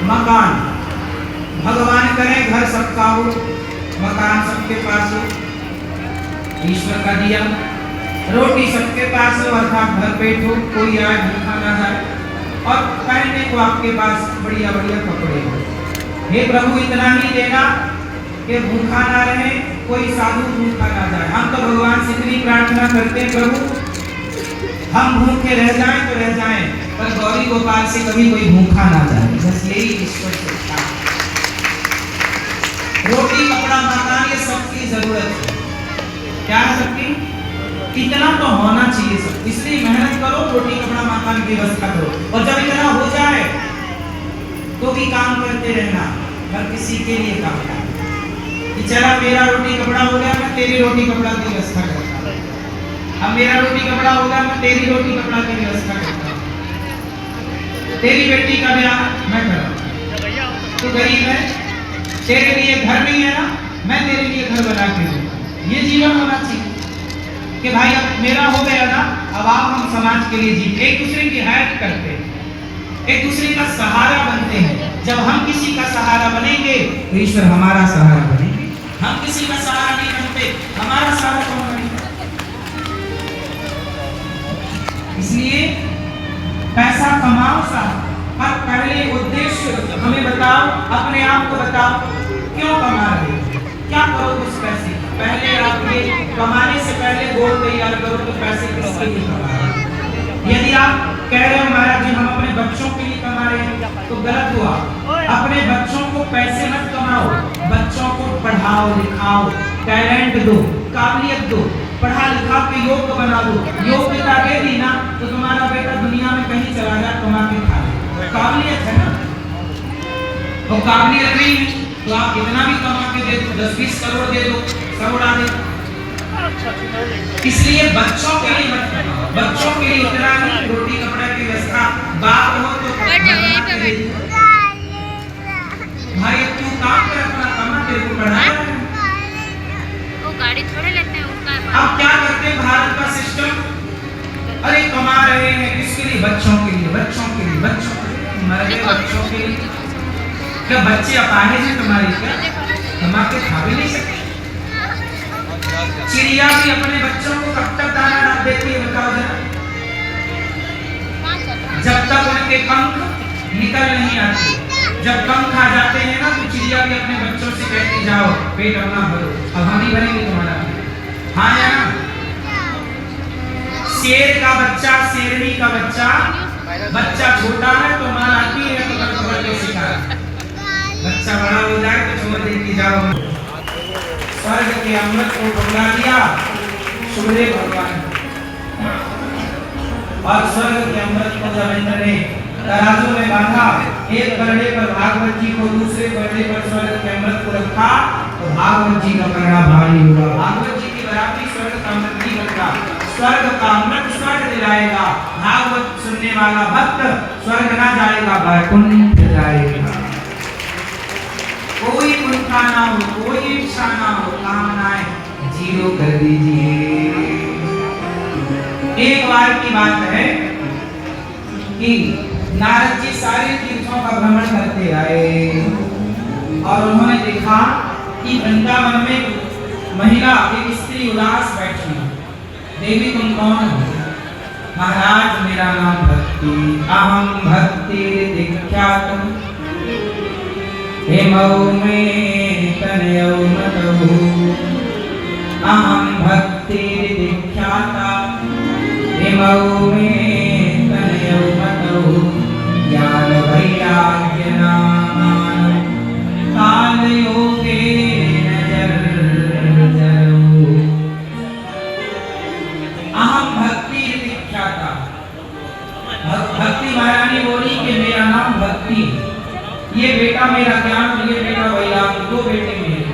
मकान, भगवान करें घर सबका हो, मकान सबके पास हो, ईश्वर का दिया, रोटी सबके पास हो अर्थात भर पेट हो, कोई आए भूखा ना जाए, और पहनने को आपके पास बढ़िया बढ़िया कपड़े हो। हे प्रभु इतना ही देना कि भूखा ना रहे, कोई साधु भूखा ना जाए। हम तो भगवान से इतनी प्रार्थना करते हैं, प्रभु हम भूखे रह जाएं तो रह जाएं, पर गौरी गोपाल से कभी कोई भूखा ना जाए, बस यही ईश्वर से इच्छा। रोटी कपड़ा मकान ये सबकी जरूरत है, क्या है सबकी, इतना तो होना चाहिए सब, इसलिए मेहनत करो, रोटी कपड़ा मकान की व्यवस्था करो, और जब इतना हो जाए तो भी काम करते रहना, हर किसी के लिए काम करना कि चला मेरा रोटी कपड़ा हो गया, मैं तेरी रोटी कपड़ा की व्यवस्था करता हूं, अब मेरा रोटी कपड़ा हो गया, मैं तेरी रोटी कपड़ा की व्यवस्था करता हूं, तेरी बेटी का ब्याह मैं करूं, तू गरीब है, तेरे लिए घर नहीं है ना, मैं तेरे लिए घर बना के दूंगा। ये जीवन होना चाहिए कि भाई अब मेरा हो गया ना, अब आप हम समाज के लिए जी, एक दूसरे की हेल्प करते हैं, एक दूसरे का सहारा बनते हैं। जब हम किसी का सहारा बनेंगे तो ईश्वर हमारा सहारा बनेंगे, हम किसी का सहारा नहीं बनते, हमारा सहारा कौन बनेगा। इसलिए पैसा कमाओ साहब, पर पहले उद्देश्य हमें बताओ, अपने आप को बताओ, क्यों कमा रहे हो, क्या करो उस पैसे, पहले आप ये कमाने से पहले गोल तैयार करो तो पैसे किसके लिए कमा रहे हो। यदि आप कह रहे हो महाराज जी हम अपने बच्चों के लिए कमा रहे हैं तो गलत हुआ, अपने बच्चों को पैसे मत कमाओ, बच्चों को पढ़ाओ लिखाओ, टैलेंट दो, काबिलियत दो, पढ़ा लिखा के योग्य बना दो, योग्यता दे दी ना तो तुम्हारा बेटा दुनिया में कहीं चला जाए कमा के खा ले, काबिलियत है ना, तो काबिलियत नहीं है तो आप कितना भी कमा के दे दो, 10-20 करोड़ दे दो, सब उड़ा दे। इसलिए बच्चों के लिए मत कमाओ, बच्चों के लिए उतना ही रोटी कपड़ा की व्यवस्था, बाप हो तो भाई तू काम कर अपना, कमा तेरे को पढ़ाया, वो गाड़ी थोड़े लेते हैं उसका। अब क्या करते हैं भारत का सिस्टम, अरे कमा रहे हैं किसके लिए, बच्चों के लिए, बच्चों के लिए, बच्चों के लिए, मर गए बच्चों के लिए, क्या बच्चे अपाहिज हैं तुम्हारी, क्या कमा के खा भी नहीं सकते। चिड़िया भी अपने बच्चों को कब तक दाना डाल देती है बताओ जरा, जब तक उनके पंख निकल नहीं आते, जब पंख आ जाते हैं ना तो चिड़िया भी अपने बच्चों से कहती जाओ पेट अपना भरो, अब हम ही भरेंगे तुम्हारा, हाँ या ना। शेर का बच्चा, शेरनी का बच्चा, बच्चा छोटा है तो माँ आती है तो पकड़ के सिखाती, बच्चा बड़ा हो जाए तो छोड़ देती जाओ। स्वर्ग के अमृत को पकड़ा दिया सुखदेव भगवान, और स्वर्ग के अमृत को जब इंद्र ने तराजू में बांधा, एक बरड़े पर भागवत जी को, दूसरे बरड़े पर स्वर्ग के अमृत को रखा तो भागवत जी का करना भारी हुआ, भागवत जी की बराबरी स्वर्ग का अमृत नहीं बनता, स्वर्ग का अमृत स्वर्ग दिलाएगा, भागवत सुनने वाला भक्त स्वर्ग ना जाएगा वैकुंठ जाएगा। कोई कुंठा ना हो, कोई इच्छा ना हो, कामनाएं जीरो कर दीजिए। एक बार की बात है कि नारद जी सारे तीर्थों का भ्रमण करते आए और उन्होंने देखा कि वृंदावन में महिला, एक स्त्री उदास बैठी, देवी तुम कौन हो, महाराज मेरा नाम भक्ति, अहम भक्ति दीक्षातम, हेमौ में तनयौ मतौ, अहम भक्ति दीक्षाता, हेमौ में तनयौ मतौ, ज्ञान वैराग्य नामान काल योगेन जर्जरौ। अहम भक्ति दीक्षाता, भक्ति महारानी बोली कि मेरा नाम भक्ति, ये बेटा मेरा ज्ञान, ये बेटा वैराग्य, दो बेटे मेरे,